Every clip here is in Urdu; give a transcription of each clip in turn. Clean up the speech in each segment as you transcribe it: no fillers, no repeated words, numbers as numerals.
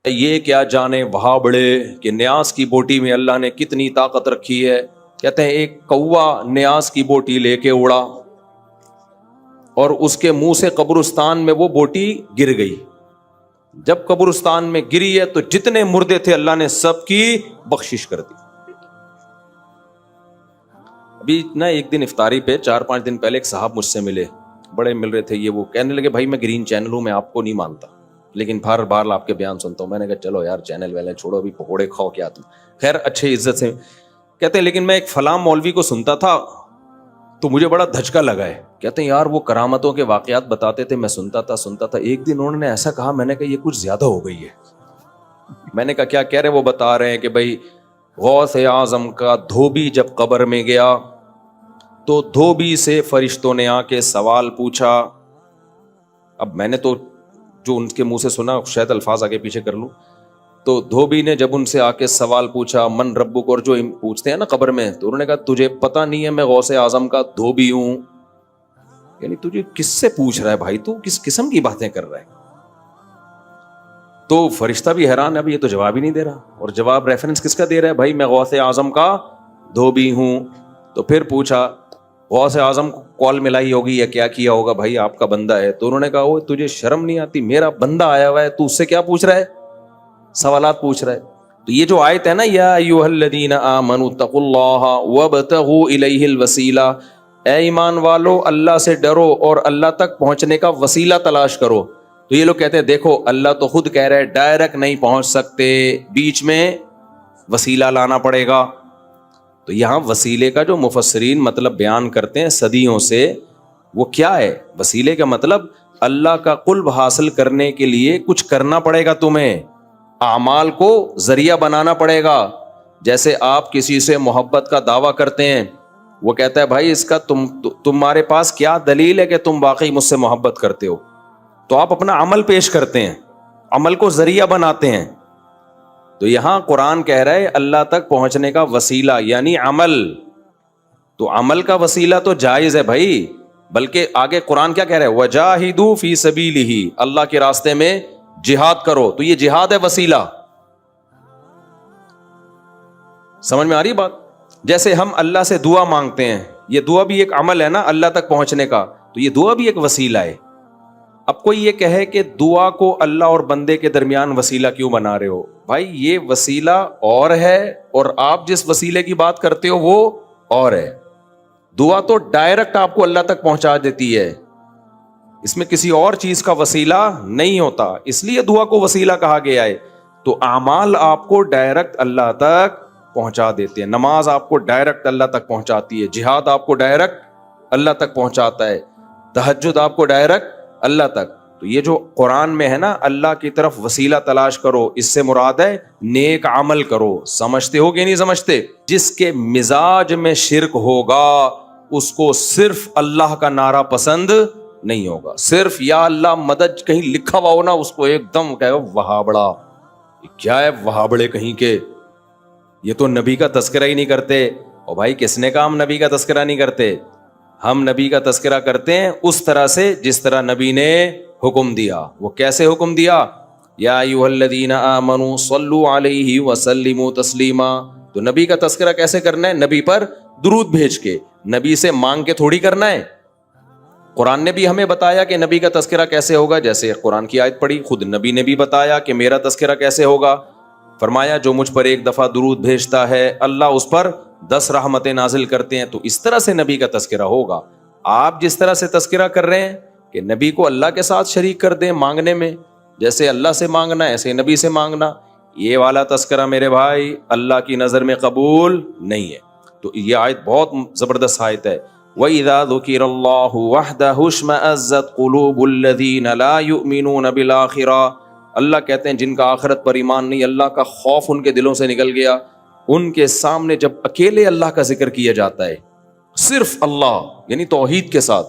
یہ کیا جانے وہاں بڑے کہ نیاز کی بوٹی میں اللہ نے کتنی طاقت رکھی ہے. کہتے ہیں ایک کوا نیاز کی بوٹی لے کے اڑا اور اس کے منہ سے قبرستان میں وہ بوٹی گر گئی. جب قبرستان میں گری ہے تو جتنے مردے تھے اللہ نے سب کی بخشش کر دی. ابھی نا ایک دن افطاری پہ 4-5 دن پہلے ایک صاحب مجھ سے ملے, بڑے مل رہے تھے. یہ وہ کہنے لگے بھائی میں گرین چینل ہوں, میں آپ کو نہیں مانتا لیکن بار بار آپ کے بیان سنتا ہوں. میں نے کہا چلو یار چینل ویلے چھوڑو, ابھی پکوڑے کھاؤ کیا تم. خیر اچھے عزت سے کہتے ہیں لیکن میں ایک فلاں مولوی کو سنتا تھا تو مجھے بڑا دھچکا لگا ہے. کہتے ہیں یار وہ کرامتوں کے واقعات بتاتے تھے, میں سنتا تھا. ایک دن انہوں نے ایسا کہا, میں نے کہا یہ کچھ زیادہ ہو گئی ہے. میں نے کہا کیا کہہ رہے؟ وہ بتا رہے ہیں کہ بھائی غوث اعظم کا دھوبی جب قبر میں گیا تو دھوبی سے فرشتوں نے آ کے سوال پوچھا. اب میں نے تو جو ان کے منہ سے سنا شاید الفاظ آگے پیچھے کر لوں. تو دھوبی نے جب ان سے آ کے سوال پوچھا من ربک, اور جو پوچھتے ہیں نا قبر میں, تو انہوں نے کہا تجھے پتہ نہیں ہے میں غوث اعظم کا دھوبی ہوں. یعنی تجھے کس سے پوچھ رہا ہے بھائی, تو کس قسم کی باتیں کر رہا ہے؟ تو فرشتہ بھی حیران ہے, اب یہ تو جواب ہی نہیں دے رہا. اور جواب ریفرنس کس کا دے رہا ہے؟ بھائی میں غوث اعظم کا دھوبی ہوں. تو پھر پوچھا غوث اعظم کو کال ملائی ہوگی یا کیا کیا ہوگا, بھائی آپ کا بندہ ہے. تو انہوں نے کہا وہ تجھے شرم نہیں آتی, میرا بندہ آیا ہوا ہے تو اس سے کیا پوچھ رہا ہے, سوالات پوچھ رہا ہے. تو یہ جو آیت ہے نا یا ایھا الذین آمنوا اتقوا اللہ وابتغوا الیہ الوسیلہ, اے ایمان والو اللہ سے ڈرو اور اللہ تک پہنچنے کا وسیلہ تلاش کرو. تو یہ لوگ کہتے ہیں دیکھو اللہ تو خود کہہ رہا ہے ڈائریکٹ نہیں پہنچ سکتے, بیچ میں وسیلہ لانا پڑے گا. تو یہاں وسیلے کا جو مفسرین مطلب بیان کرتے ہیں صدیوں سے, وہ کیا ہے؟ وسیلے کا مطلب اللہ کا قرب حاصل کرنے کے لیے کچھ کرنا پڑے گا, تمہیں اعمال کو ذریعہ بنانا پڑے گا. جیسے آپ کسی سے محبت کا دعویٰ کرتے ہیں, وہ کہتا ہے بھائی اس کا تمہارے پاس کیا دلیل ہے کہ تم واقعی مجھ سے محبت کرتے ہو؟ تو آپ اپنا عمل پیش کرتے ہیں, عمل کو ذریعہ بناتے ہیں. تو یہاں قرآن کہہ رہا ہے اللہ تک پہنچنے کا وسیلہ یعنی عمل. تو عمل کا وسیلہ تو جائز ہے بھائی, بلکہ آگے قرآن کیا کہہ رہا ہے وجاہدوا فی سبیلہ, اللہ کے راستے میں جہاد کرو. تو یہ جہاد ہے وسیلہ. سمجھ میں آ رہی بات؟ جیسے ہم اللہ سے دعا مانگتے ہیں, یہ دعا بھی ایک عمل ہے نا اللہ تک پہنچنے کا, تو یہ دعا بھی ایک وسیلہ ہے. اب کوئی یہ کہے کہ دعا کو اللہ اور بندے کے درمیان وسیلہ کیوں بنا رہے ہو؟ بھائی یہ وسیلہ اور ہے اور آپ جس وسیلے کی بات کرتے ہو وہ اور ہے. دعا تو ڈائریکٹ آپ کو اللہ تک پہنچا دیتی ہے, اس میں کسی اور چیز کا وسیلہ نہیں ہوتا, اس لیے دعا کو وسیلہ کہا گیا ہے. تو اعمال آپ کو ڈائریکٹ اللہ تک پہنچا دیتے ہیں. نماز آپ کو ڈائریکٹ اللہ تک پہنچاتی ہے, جہاد آپ کو ڈائریکٹ اللہ تک پہنچاتا ہے, تہجد آپ کو ڈائریکٹ اللہ تک. تو یہ جو قرآن میں ہے نا اللہ کی طرف وسیلہ تلاش کرو, اس سے مراد ہے نیک عمل کرو. سمجھتے ہو کہ نہیں سمجھتے؟ جس کے مزاج میں شرک ہوگا اس کو صرف اللہ کا نعرہ پسند نہیں ہوگا. صرف یا اللہ مدد کہیں لکھا ہوا ہو نا, اس کو ایک دم کہے وہابڑا. کیا ہے وہابڑے کہیں کے, یہ تو نبی کا تذکرہ ہی نہیں کرتے. اور بھائی کس نے کہا ہم نبی کا تذکرہ نہیں کرتے؟ ہم نبی کا تذکرہ کرتے ہیں اس طرح سے جس طرح نبی نے حکم دیا. وہ کیسے حکم دیا؟ یا ایھا الذین آمنوا صلوا علیہ وسلموا تسلیما. تو نبی کا تذکرہ کیسے کرنا ہے؟ نبی پر درود بھیج کے, نبی سے مانگ کے تھوڑی کرنا ہے. قرآن نے بھی ہمیں بتایا کہ نبی کا تذکرہ کیسے ہوگا, جیسے قرآن کی آیت پڑھی, خود نبی نے بھی بتایا کہ میرا تذکرہ کیسے ہوگا. فرمایا جو مجھ پر ایک دفعہ درود بھیجتا ہے اللہ اس پر 10 رحمتیں نازل کرتے ہیں. تو اس طرح سے نبی کا تذکرہ ہوگا. آپ جس طرح سے تذکرہ کر رہے ہیں کہ نبی کو اللہ کے ساتھ شریک کر دیں مانگنے میں, جیسے اللہ سے مانگنا ایسے نبی سے مانگنا, یہ والا تذکرہ میرے بھائی اللہ کی نظر میں قبول نہیں ہے. تو یہ آیت بہت زبردست آیت ہے. وَإِذَا ذُكِرَ اللَّهُ وَحْدَهُ اشْمَأَزَّتْ قُلُوبُ الَّذِينَ لَا يُؤْمِنُونَ بِالْآخِرَةِ. اللہ کہتے ہیں جن کا آخرت پر ایمان نہیں, اللہ کا خوف ان کے دلوں سے نکل گیا. ان کے سامنے جب اکیلے اللہ کا ذکر کیا جاتا ہے, صرف اللہ یعنی توحید کے ساتھ,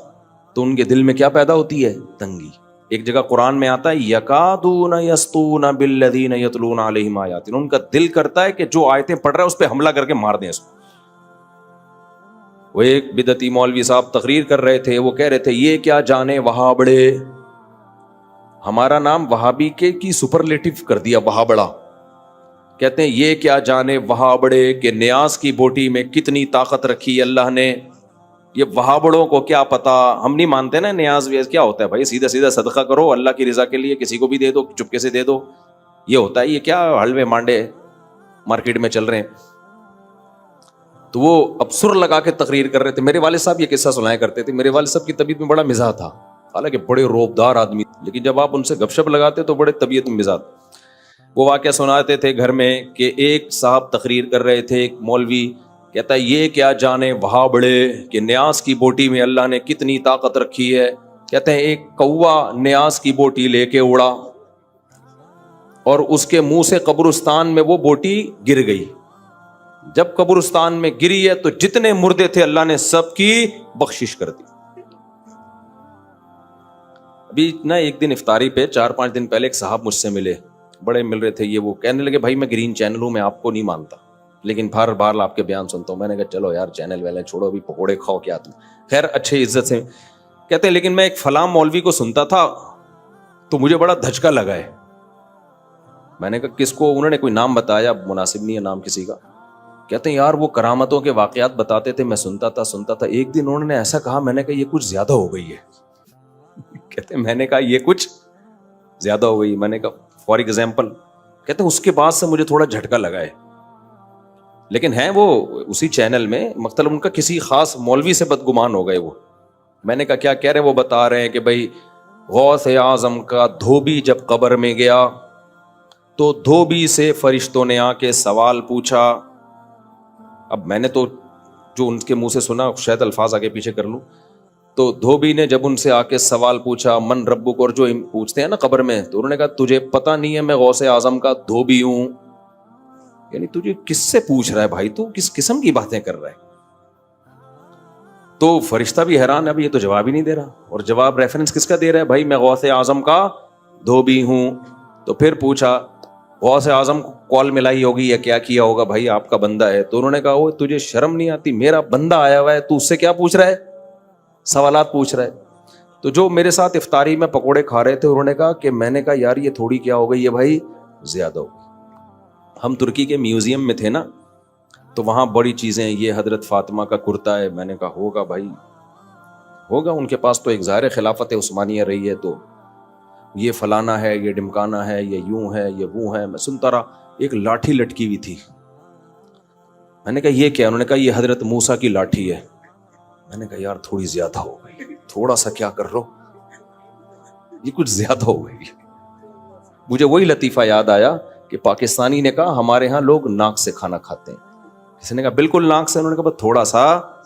تو ان کے دل میں کیا پیدا ہوتی ہے؟ تنگی. ایک جگہ قرآن میں آتا ہے یکادون یسطون بالذین یتلون علیہم آیاتنا. ان کا دل کرتا ہے کہ جو آیتیں پڑھ رہا ہے اس پہ حملہ کر کے مار دیں اس کو. وہ ایک بدعتی مولوی صاحب تقریر کر رہے تھے, وہ کہہ رہے تھے یہ کیا جانے وہاں بڑے, ہمارا نام وہابی کے کی سپرلیٹو کر دیا، وہاں بڑا. کہتے ہیں یہ کیا جانے وہاں بڑے کہ نیاز کی بوٹی میں کتنی طاقت رکھی اللہ نے. یہ وہاں بڑوں کو کیا پتا، ہم نہیں مانتے نا نیاز ویاز کیا ہوتا ہے بھائی. سیدھا سیدھا صدقہ کرو اللہ کی رضا کے لیے، کسی کو بھی دے دو، چپکے سے دے دو، یہ ہوتا ہے. یہ کیا حلوے مانڈے مارکیٹ میں چل رہے ہیں. تو وہ اب سر لگا کے تقریر کر رہے تھے. میرے والد صاحب یہ قصہ سنایا کرتے تھے. میرے والد صاحب کی طبیعت میں بڑا مزاح تھا، حالانکہ بڑے روبدار آدمی، لیکن جب آپ ان سے گپ شپ لگاتے تو بڑے طبیعت میں مزاح. وہ واقعہ سناتے تھے گھر میں کہ ایک صاحب تقریر کر رہے تھے، ایک مولوی کہتا ہے یہ کیا جانے وہاں بڑے کہ نیاز کی بوٹی میں اللہ نے کتنی طاقت رکھی ہے. کہتے ہیں ایک کوا نیاز کی بوٹی لے کے اڑا اور اس کے منہ سے قبرستان میں وہ بوٹی گر گئی. جب قبرستان میں گری ہے تو جتنے مردے تھے اللہ نے سب کی بخشش کر دی. ابھی نا ایک دن افطاری پہ 4-5 دن پہلے ایک صاحب مجھ سے ملے، بڑے مل رہے تھے. یہ وہ کہنے لگے بھائی میں گرین چینل ہوں، میں آپ کو نہیں مانتا لیکن ہر بار آپ کے بیان سنتا ہوں. میں نے کہا چلو یار چینل ویلے چھوڑو، ابھی پکوڑے کھاؤ کیا تم. خیر اچھے عزت سے. کہتے ہیں لیکن میں ایک فلاں مولوی کو سنتا تھا تو مجھے بڑا دھچکا لگا ہے. میں نے کہا کس کو؟ انہوں نے کوئی نام بتایا، مناسب نہیں ہے نام کسی کا. کہتے ہیں یار وہ کرامتوں کے واقعات بتاتے تھے، میں سنتا تھا. ایک دن انہوں نے ایسا کہا، میں نے کہا یہ کچھ زیادہ ہو گئی ہے. کہتے ہیں میں نے کہا یہ کچھ زیادہ ہو گئی. میں نے کہا فار ایگزامپل. کہتے ہیں اس کے بعد سے مجھے تھوڑا جھٹکا لگا ہے. لیکن ہیں وہ اسی چینل میں، مطلب ان کا کسی خاص مولوی سے بدگمان ہو گئے وہ. میں نے کہا کیا کہہ رہے ہیں؟ وہ بتا رہے ہیں کہ بھائی غوث اعظم کا دھوبی جب قبر میں گیا تو دھوبی سے فرشتوں نے آ کے سوال پوچھا. اب میں نے تو جو ان کے منہ سے سنا شاید الفاظ آگے پیچھے کر لوں. تو دھوبی نے جب ان سے آ کے سوال پوچھا من ربک، اور جو پوچھتے ہیں نا قبر میں، تو انہوں نے کہا تجھے پتہ نہیں ہے میں غوث اعظم کا دھوبی ہوں. یعنی تجھے کس سے پوچھ رہا ہے بھائی، تو کس قسم کی باتیں کر رہا ہے؟ تو فرشتہ بھی حیران ہے، اب یہ تو جواب ہی نہیں دے رہا. اور جواب ریفرنس کس کا دے رہا ہے؟ بھائی میں غوث اعظم کا دھوبی ہوں. تو پھر پوچھا غوث اعظم کو کال ملائی ہوگی یا کیا کیا ہوگا، بھائی آپ کا بندہ ہے. تو انہوں نے کہا وہ تجھے شرم نہیں آتی؟ میرا بندہ آیا ہوا ہے، تو اس سے کیا پوچھ رہا ہے؟ سوالات پوچھ رہا ہے. تو جو میرے ساتھ افطاری میں پکوڑے کھا رہے تھے انہوں نے کہا کہ میں نے کہا یار یہ تھوڑی کیا ہو گئی ہے بھائی، زیادہ ہو گئی. ہم ترکی کے میوزیم میں تھے نا، تو وہاں بڑی چیزیں، یہ حضرت فاطمہ کا کرتا ہے. میں نے کہا ہوگا بھائی ہوگا، ان کے پاس تو ایک ظاہر خلافت عثمانیہ رہی ہے، تو یہ فلانا ہے، یہ ڈمکانا ہے، یہ یوں ہے، یہ وہ ہے. میں سنتا رہا. ایک لاٹھی لٹکی ہوئی تھی. میں نے کہا یہ کیا؟ انہوں نے کہا یہ حضرت موسیٰ کی لاٹھی ہے. میں نے کہا یار تھوڑی زیادہ ہو گئی، تھوڑا سا کیا کر رہو، یہ کچھ زیادہ ہو گئی. مجھے وہی لطیفہ یاد آیا کہ پاکستانی نے کہا ہمارے ہاں لوگ ناک سے کھانا کھاتے ہیں. کسی نے کہا بالکل ناک سے، انہوں نے کہا بس تھوڑا سا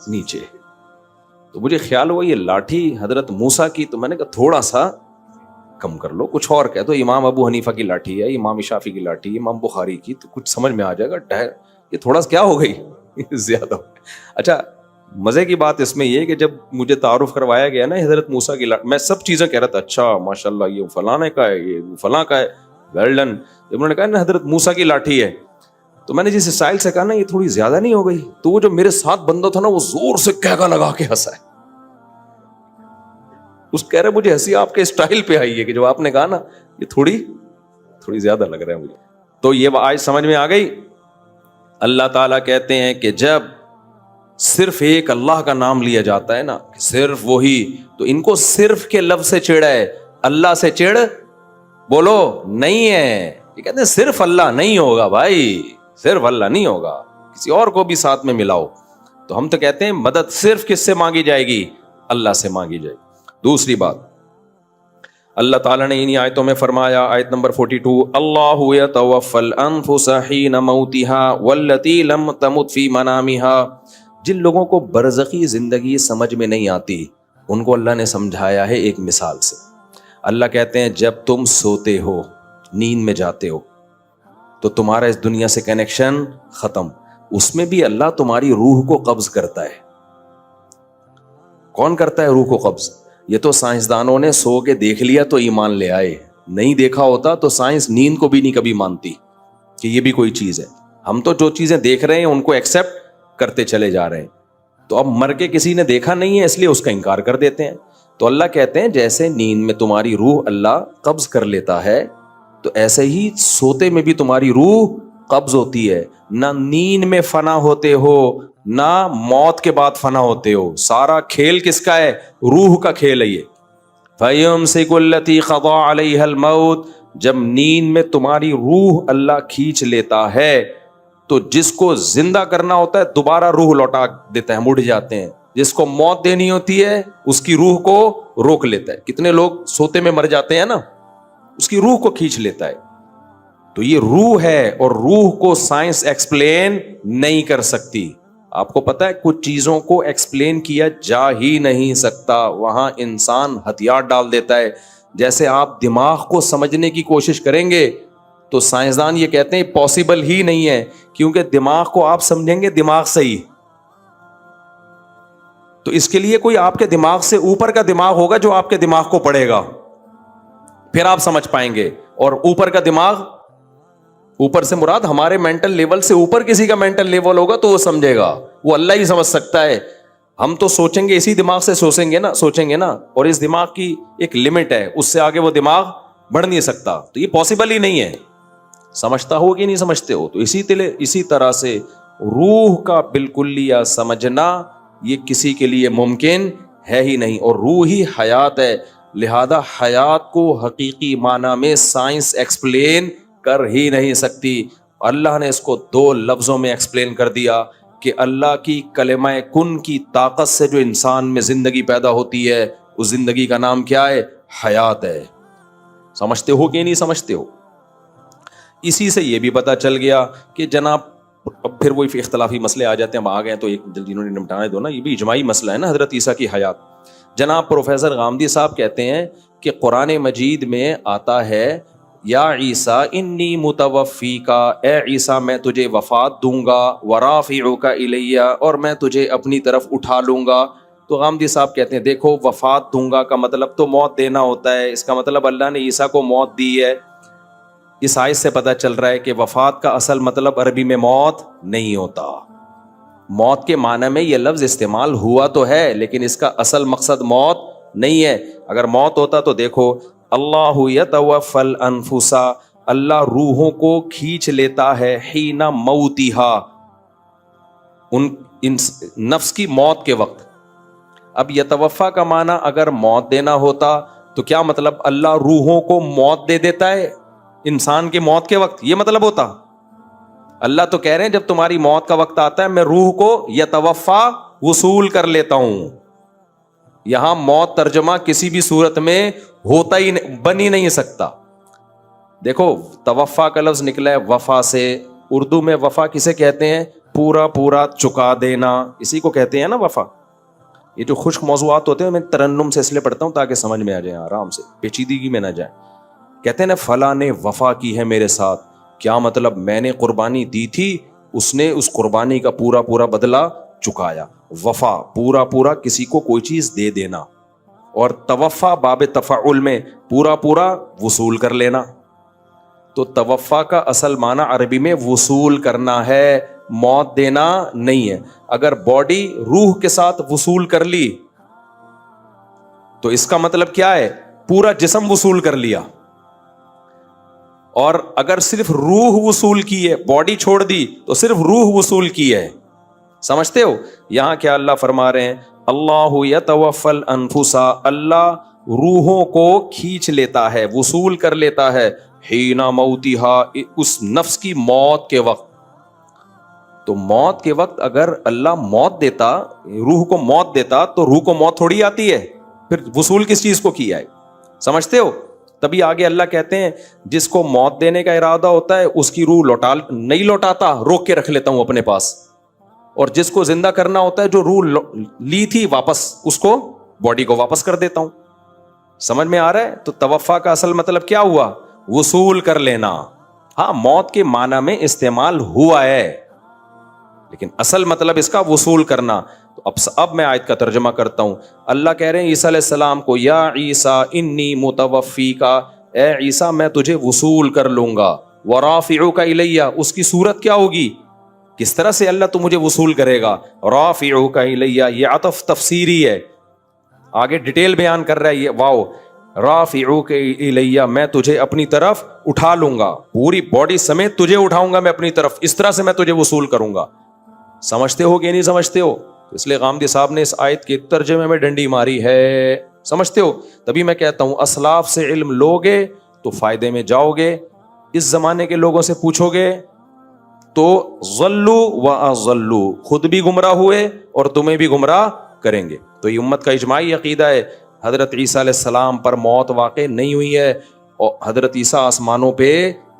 نیچے. تو مجھے خیال ہوا یہ لاٹھی حضرت موسیٰ کی، تو میں نے کہا تھوڑا سا کم کر لو، کچھ اور کہہ دو، امام ابو حنیفہ کی لاٹھی ہے، امام شافعی کی لاٹھی ہے، امام بخاری کی، تو کچھ سمجھ میں آ جائے گا. یہ تھوڑا سا کیا ہو گئی زیادہ ہو گئی. اچھا مزے کی بات اس میں یہ کہ جب مجھے تعارف کروایا گیا نا حضرت موسیٰ کی لاٹھی، میں سب چیزیں کہہ رہا تھا، اچھا ماشاءاللہ یہ فلانے کا ہے، یہ فلاں کا ہے، ویل ڈن. جب انہوں نے کہا نا حضرت موسیٰ کی لاٹھی ہے، تو میں نے جس اسٹائل سے کہا نا یہ تھوڑی زیادہ نہیں ہو گئی، تو وہ جو میرے ساتھ بندہ تھا نا وہ زور سے کہگا لگا کے ہنسا ہے. اس کہہ رہے مجھے ہنسی آپ کے اسٹائل پہ آئی ہے کہ جو آپ نے کہا نا یہ تھوڑی زیادہ لگ رہا ہے مجھے. تو یہ آج سمجھ میں آ گئی. اللہ تعالیٰ کہتے ہیں کہ جب صرف ایک اللہ کا نام لیا جاتا ہے نا، صرف وہی، تو ان کو صرف کے لفظ سے چڑ ہے، اللہ سے چڑ بولو نہیں ہے. یہ کہتے ہیں صرف اللہ نہیں ہوگا بھائی، صرف اللہ نہیں ہوگا، کسی اور کو بھی ساتھ میں ملاؤ. تو ہم تو کہتے ہیں مدد صرف کس سے مانگی جائے گی؟ اللہ سے مانگی جائے گی. دوسری بات اللہ تعالیٰ نے انہی آیتوں میں فرمایا، آیت نمبر 42، اللہ یتوفی الانفس حین موتها واللتی لم تمت فی منامها. جن لوگوں کو برزخی زندگی سمجھ میں نہیں آتی ان کو اللہ نے سمجھایا ہے ایک مثال سے. اللہ کہتے ہیں جب تم سوتے ہو، نیند میں جاتے ہو، تو تمہارا اس دنیا سے کنیکشن ختم. اس میں بھی اللہ تمہاری روح کو قبض کرتا ہے. کون کرتا ہے روح کو قبض؟ یہ تو سائنسدانوں نے سو کے دیکھ لیا تو ایمان لے آئے، نہیں دیکھا ہوتا تو سائنس نیند کو بھی نہیں کبھی مانتی کہ یہ بھی کوئی چیز ہے. ہم تو جو چیزیں دیکھ رہے ہیں ان کو ایکسپٹ کرتے چلے جا رہے ہیں. تو اب مر کے کسی نے دیکھا نہیں ہے اس لیے اس کا انکار کر دیتے ہیں. تو اللہ کہتے ہیں جیسے نیند میں تمہاری روح اللہ قبض کر لیتا ہے تو ایسے ہی سوتے میں بھی تمہاری روح قبض ہوتی ہے. نہ نیند میں فنا ہوتے ہو نہ موت کے بعد فنا ہوتے ہو. سارا کھیل کس کا ہے؟ روح کا کھیل ہے یہ. فَيُمْسِكُ الَّتِي قَضَىٰ عَلَيْهَا الْمَوْتِ، جب نیند میں تمہاری روح اللہ کھینچ لیتا ہے تو جس کو زندہ کرنا ہوتا ہے دوبارہ روح لوٹا دیتا ہے، مڑ جاتے ہیں. جس کو موت دینی ہوتی ہے اس کی روح کو روک لیتا ہے. کتنے لوگ سوتے میں مر جاتے ہیں نا، اس کی روح کو کھینچ لیتا ہے. تو یہ روح ہے اور روح کو سائنس ایکسپلین نہیں کر سکتی. آپ کو پتا ہے کچھ چیزوں کو ایکسپلین کیا جا ہی نہیں سکتا، وہاں انسان ہتھیار ڈال دیتا ہے. جیسے آپ دماغ کو سمجھنے کی کوشش کریں گے تو سائنسدان یہ کہتے ہیں پاسبل ہی نہیں ہے، کیونکہ دماغ کو آپ سمجھیں گے دماغ سے ہی. تو اس کے لیے کوئی آپ کے دماغ سے اوپر کا دماغ ہوگا جو آپ کے دماغ کو پڑھے گا، پھر آپ سمجھ پائیں گے. اور اوپر کا دماغ، اوپر سے مراد ہمارے مینٹل لیول سے اوپر کسی کا مینٹل لیول ہوگا تو وہ سمجھے گا، وہ اللہ ہی سمجھ سکتا ہے. ہم تو سوچیں گے اسی دماغ سے سوچیں گے نا، اور اس دماغ کی ایک لمٹ ہے، اس سے آگے وہ دماغ بڑھ نہیں سکتا. تو یہ پاسبل ہی نہیں ہے. سمجھتا ہو کہ نہیں سمجھتے ہو؟ تو اسی طرح سے روح کا بالکلیہ سمجھنا یہ کسی کے لیے ممکن ہے ہی نہیں. اور روح ہی حیات ہے، لہذا حیات کو حقیقی معنی میں سائنس ایکسپلین کر ہی نہیں سکتی. اللہ نے اس کو 2 لفظوں میں ایکسپلین کر دیا کہ اللہ کی کلمہ کن کی طاقت سے جو انسان میں زندگی پیدا ہوتی ہے اس زندگی کا نام کیا ہے؟ حیات ہے. سمجھتے ہو کہ نہیں سمجھتے ہو؟ اسی سے یہ بھی پتا چل گیا کہ جناب اب پھر وہی اختلافی مسئلے آ جاتے ہیں. ہم آ گئے تو ایک جلدی انہوں نے نمٹانے دو نا، یہ بھی اجماعی مسئلہ ہے نا حضرت عیسیٰ کی حیات. جناب پروفیسر غامدی صاحب کہتے ہیں کہ قرآن مجید میں آتا ہے یا عیسیٰ انی متوفیکا، اے عیسیٰ میں تجھے وفات دوں گا، ورافعک الیہ، اور میں تجھے اپنی طرف اٹھا لوں گا. تو غامدی صاحب کہتے ہیں دیکھو وفات دوں گا کا مطلب تو موت دینا ہوتا ہے، اس کا مطلب اللہ نے عیسیٰ کو موت دی ہے. اس آیت سے پتہ چل رہا ہے کہ وفات کا اصل مطلب عربی میں موت نہیں ہوتا. موت کے معنی میں یہ لفظ استعمال ہوا تو ہے لیکن اس کا اصل مقصد موت نہیں ہے. اگر موت ہوتا تو دیکھو اللہ یتوفی الانفس، اللہ روحوں کو کھینچ لیتا ہے حین موتہا، ان نفس کی موت کے وقت. اب یتوفا کا معنی اگر موت دینا ہوتا تو کیا مطلب اللہ روحوں کو موت دے دیتا ہے انسان کی موت کے وقت؟ یہ مطلب ہوتا؟ اللہ تو کہہ رہے ہیں جب تمہاری موت کا وقت آتا ہے میں روح کو یتوفا وصول کر لیتا ہوں. یہاں موت ترجمہ کسی بھی صورت میں ہوتا ہی بن ہی نہیں سکتا. دیکھو توفا کا لفظ نکلا ہے وفا سے. اردو میں وفا کسے کہتے ہیں؟ پورا پورا چکا دینا، اسی کو کہتے ہیں نا وفا. یہ جو خشک موضوعات ہوتے ہیں میں ترنم سے اس لیے پڑھتا ہوں تاکہ سمجھ میں آ جائیں، آرام سے، پیچیدگی میں نہ جائیں. کہتے ہیں نا فلاں نے وفا کی ہے میرے ساتھ، کیا مطلب؟ میں نے قربانی دی تھی، اس نے اس قربانی کا پورا پورا بدلہ چکایا. وفا پورا پورا کسی کو کوئی چیز دے دینا، اور توفا باب تفعل میں پورا پورا وصول کر لینا. تو توفا کا اصل معنی عربی میں وصول کرنا ہے، موت دینا نہیں ہے. اگر باڈی روح کے ساتھ وصول کر لی تو اس کا مطلب کیا ہے؟ پورا جسم وصول کر لیا. اور اگر صرف روح وصول کی ہے، باڈی چھوڑ دی تو صرف روح وصول کی ہے. سمجھتے ہو؟ یہاں کیا اللہ فرما رہے ہیں؟ اللہ یتوفی الانفس، اللہ روحوں کو کھینچ لیتا ہے، وصول کر لیتا ہے حین موتہا، اس نفس کی موت کے وقت. تو موت کے وقت اگر اللہ موت دیتا، روح کو موت دیتا تو روح کو موت تھوڑی آتی ہے، پھر وصول کس چیز کو کیا ہے؟ سمجھتے ہو؟ تبھی آگے اللہ کہتے ہیں جس کو موت دینے کا ارادہ ہوتا ہے اس کی روح نہیں لوٹاتا، روک کے رکھ لیتا ہوں اپنے پاس. اور جس کو زندہ کرنا ہوتا ہے، جو روح لی تھی واپس، اس کو باڈی کو واپس کر دیتا ہوں. سمجھ میں آ رہا ہے؟ تو توفا کا اصل مطلب کیا ہوا؟ وصول کر لینا. ہاں موت کے معنی میں استعمال ہوا ہے لیکن اصل مطلب اس کا وصول کرنا. تو اب میں آیت کا ترجمہ کرتا ہوں. اللہ کہہ رہے ہیں عیسیٰ علیہ السلام کو یا عیسیٰ انی متوفیکا، اے عیسیٰ میں تجھے وصول کر لوں گا، ورافعک الیہ، اس کی صورت کیا ہوگی؟ کس طرح سے اللہ تو مجھے وصول کرے گا؟ رافعک الیہ، یہ عطف تفسیری ہے. آگے ڈیٹیل بیان کر رہا ہے یہ، واو رافعوک الیہ، میں تجھے اپنی طرف اٹھا لوں گا، پوری باڈی سمیت تجھے اٹھاؤں گا میں اپنی طرف، اس طرح سے میں تجھے وصول کروں گا. سمجھتے ہو کہ نہیں سمجھتے ہو؟ اس لیے غامدی صاحب نے اس آیت کے ترجمے میں ڈنڈی ماری ہے. سمجھتے ہو؟ تبھی میں کہتا ہوں اسلاف سے علم لوگے تو فائدے میں جاؤ گے، اس زمانے کے لوگوں سے پوچھو گے تو ضلوا واضلوا، خود بھی گمراہ ہوئے اور تمہیں بھی گمراہ کریں گے. تو یہ امت کا اجماعی عقیدہ ہے. حضرت عیسیٰ علیہ السلام پر موت واقع نہیں ہوئی ہے اور حضرت عیسیٰ آسمانوں پہ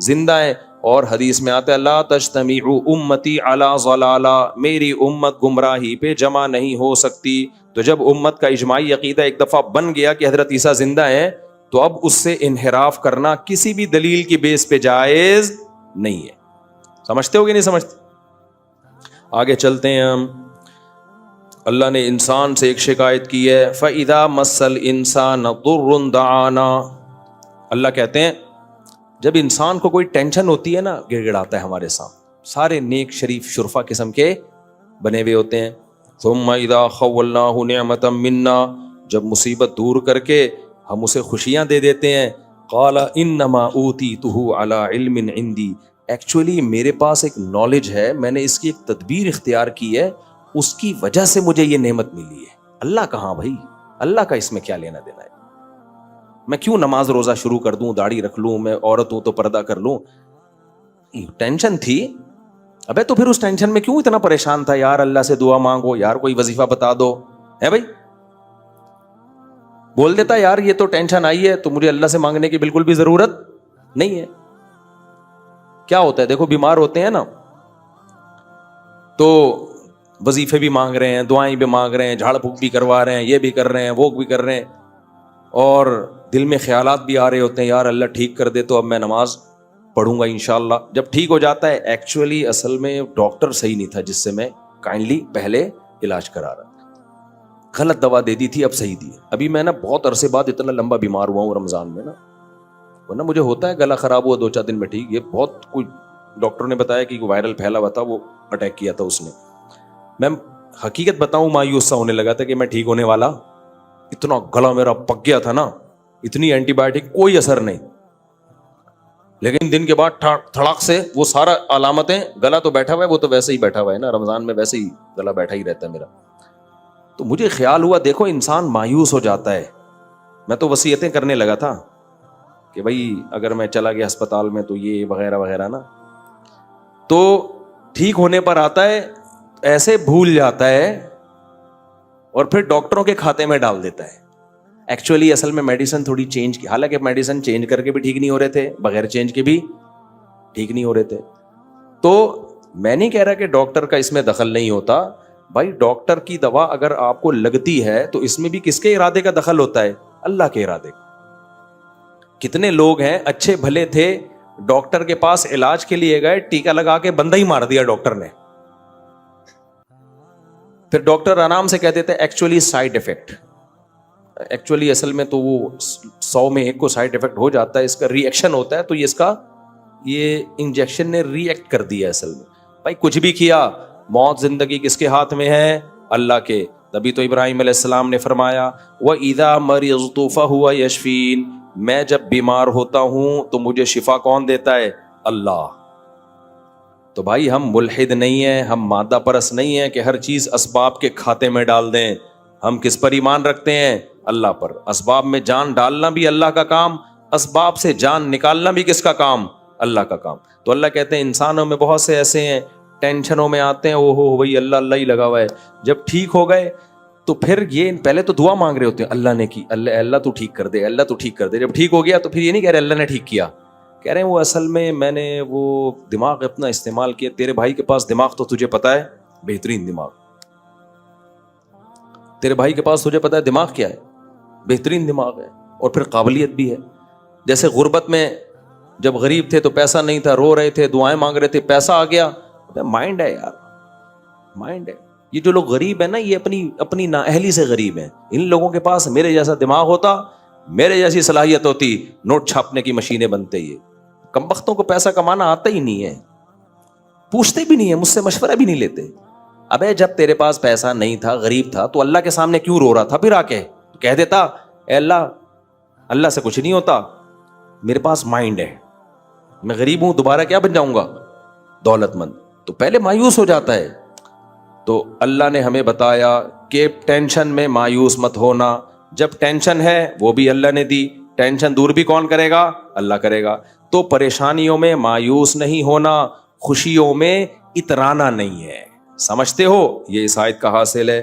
زندہ ہیں، اور حدیث میں آتا ہے لا تجتمع امتی علی ضلالہ، میری امت گمراہی پہ جمع نہیں ہو سکتی. تو جب امت کا اجماعی عقیدہ ایک دفعہ بن گیا کہ حضرت عیسیٰ زندہ ہیں، تو اب اس سے انحراف کرنا کسی بھی دلیل کی بیس پہ جائز نہیں ہے. سمجھتے ہو کہ نہیں سمجھتے؟ آگے چلتے ہیں ہم. اللہ نے انسان سے ایک شکایت کی ہے، فَإِذَا مَسَّ الْإِنسَانَ ضُرٌّ دَعَانَا. اللہ کہتے ہیں جب انسان کو کوئی ٹینشن ہوتی ہے نا، گڑ گڑاتا ہے ہمارے سامنے. سارے نیک شریف شرفا قسم کے بنے ہوئے ہوتے ہیں. ثُمَّ إِذَا خَوَّلْنَاهُ نِعْمَةً مِنَّا، جب مصیبت دور کر کے ہم اسے خوشیاں دے دیتے ہیں، قَالَ إِنَّمَا أُوتِيتُهُ عَلَىٰ عِلْمٍ عِندِي، ایکچولی میرے پاس ایک نالج ہے، میں نے اس کی ایک تدبیر اختیار کی ہے، اس کی وجہ سے مجھے یہ نعمت ملی ہے. اللہ کہاں بھائی؟ اللہ کا اس میں کیا لینا دینا ہے؟ میں کیوں نماز روزہ شروع کر دوں، داڑھی رکھ لوں، میں عورت ہوں تو پردہ کر لوں؟ ٹینشن تھی. ابے تو پھر اس ٹینشن میں کیوں اتنا پریشان تھا؟ یار اللہ سے دعا مانگو، یار کوئی وظیفہ بتا دو، ہے بھائی؟ بول دیتا یار یہ تو ٹینشن آئی ہے تو مجھے اللہ سے مانگنے کی بالکل بھی ضرورت نہیں ہے. کیا ہوتا ہے دیکھو، بیمار ہوتے ہیں نا تو وظیفے بھی مانگ رہے ہیں، دعائیں بھی مانگ رہے ہیں، جھاڑ پھونک بھی کروا رہے ہیں، یہ بھی کر رہے ہیں، وہ بھی کر رہے ہیں، اور دل میں خیالات بھی آ رہے ہوتے ہیں یار اللہ ٹھیک کر دے تو اب میں نماز پڑھوں گا انشاءاللہ. جب ٹھیک ہو جاتا ہے ایکچولی اصل میں ڈاکٹر صحیح نہیں تھا جس سے میں کائنڈلی پہلے علاج کرا رہا تھا، غلط دوا دے دی تھی، اب صحیح دی. ابھی میں نا بہت عرصے بعد اتنا لمبا بیمار ہوا ہوں رمضان میں نا، ورنہ مجھے ہوتا ہے گلا خراب ہوا 2-4 دن میں ٹھیک. یہ بہت کوئی ڈاکٹر نے بتایا کہ وائرل پھیلا ہوا تھا، وہ اٹیک کیا تھا اس نے. میں حقیقت بتاؤں مایوس سا ہونے لگا تھا کہ میں ٹھیک ہونے والا، اتنا گلا میرا پک گیا تھا نا، اتنی اینٹی بایوٹک کوئی اثر نہیں. لیکن دن کے بعد تھڑاک سے وہ سارا علامتیں، گلا تو بیٹھا ہوا ہے، وہ تو ویسے ہی بیٹھا ہوا ہے نا، رمضان میں ویسے ہی گلا بیٹھا ہی رہتا ہے میرا. تو مجھے خیال ہوا دیکھو انسان مایوس ہو جاتا ہے. میں تو وصیتیں کرنے لگا تھا کہ بھائی اگر میں چلا گیا ہسپتال میں تو یہ وغیرہ وغیرہ نا. تو ٹھیک ہونے پر آتا ہے ایسے بھول جاتا ہے اور پھر ڈاکٹروں کے کھاتے میں ڈال دیتا ہے. ایکچولی اصل میں میڈیسن تھوڑی چینج کی، حالانکہ میڈیسن چینج کر کے بھی ٹھیک نہیں ہو رہے تھے، بغیر چینج کے بھی ٹھیک نہیں ہو رہے تھے. تو میں نہیں کہہ رہا کہ ڈاکٹر کا اس میں دخل نہیں ہوتا بھائی، ڈاکٹر کی دوا اگر آپ کو لگتی ہے تو اس میں بھی کس کے ارادے کا دخل ہوتا ہے؟ اللہ کے ارادے کا. کتنے لوگ ہیں اچھے بھلے تھے، ڈاکٹر کے پاس علاج کے لیے گئے، ٹیکا لگا کے بندہ ہی مار دیا ڈاکٹر نے. پھر ڈاکٹر آرام سے کہہ دیتے ایکچولی سائیڈ افیکٹ. ایکچولی اصل میں تو وہ 100 میں 1 کو سائیڈ افیکٹ ہو جاتا ہے، اس کا ری ایکشن ہوتا ہے. تو یہ اس کا یہ انجیکشن نے ری ایکٹ کر دیا اصل میں. بھائی کچھ بھی کیا، موت زندگی کس کے ہاتھ میں ہے؟ اللہ کے. تبھی تو ابراہیم علیہ السلام نے فرمایا وَإِذَا مَرِضْتُ فَهُوَ يَشْفِينِ، میں جب بیمار ہوتا ہوں تو مجھے شفا کون دیتا ہے؟ اللہ. تو بھائی ہم ملحد نہیں ہیں، ہم مادہ پرست نہیں ہیں کہ ہر چیز اسباب کے کھاتے میں ڈال دیں. ہم کس پر ایمان رکھتے ہیں؟ اللہ پر. اسباب میں جان ڈالنا بھی اللہ کا کام، اسباب سے جان نکالنا بھی کس کا کام؟ اللہ کا کام. تو اللہ کہتے ہیں انسانوں میں بہت سے ایسے ہیں ٹینشنوں میں آتے ہیں، او ہو بھائی اللہ اللہ ہی لگا ہوا ہے. جب ٹھیک ہو گئے تو پھر یہ پہلے تو دعا مانگ رہے ہوتے ہیں اللہ نے کی، اللہ اللہ تو ٹھیک کر دے، اللہ تو ٹھیک کر دے. جب ٹھیک ہو گیا تو پھر یہ نہیں کہہ رہے اللہ نے ٹھیک کیا، کہہ رہے ہیں وہ اصل میں نے وہ دماغ اپنا استعمال کیا. تیرے بھائی کے پاس دماغ تو تجھے پتا ہے بہترین دماغ، تیرے بھائی کے پاس تجھے پتا ہے دماغ کیا ہے؟ بہترین دماغ ہے، اور پھر قابلیت بھی ہے. جیسے غربت میں جب غریب تھے تو پیسہ نہیں تھا، رو رہے تھے، دعائیں مانگ رہے تھے، پیسہ آ گیا. مائنڈ ہے یار، مائنڈ ہے. یہ جو لوگ غریب ہیں نا یہ اپنی نااہلی سے غریب ہیں. ان لوگوں کے پاس میرے جیسا دماغ ہوتا، میرے جیسی صلاحیت ہوتی، نوٹ چھاپنے کی مشینیں بنتے. یہ کمبختوں کو پیسہ کمانا آتا ہی نہیں ہے، پوچھتے بھی نہیں ہے، مجھ سے مشورہ بھی نہیں لیتے. ابے جب تیرے پاس پیسہ نہیں تھا، غریب تھا، تو اللہ کے سامنے کیوں رو رہا تھا؟ پھر آ کے تو کہہ دیتا اے اللہ سے کچھ نہیں ہوتا, میرے پاس مائنڈ ہے, میں غریب ہوں, دوبارہ کیا بن جاؤں گا, دولت مند. تو پہلے مایوس ہو جاتا ہے. تو اللہ نے ہمیں بتایا کہ ٹینشن میں مایوس مت ہونا, جب ٹینشن ہے وہ بھی اللہ نے دی, ٹینشن دور بھی کون کرے گا, اللہ کرے گا. تو پریشانیوں میں مایوس نہیں ہونا, خوشیوں میں اترانا نہیں ہے. سمجھتے ہو, یہ اس آیت کا حاصل ہے.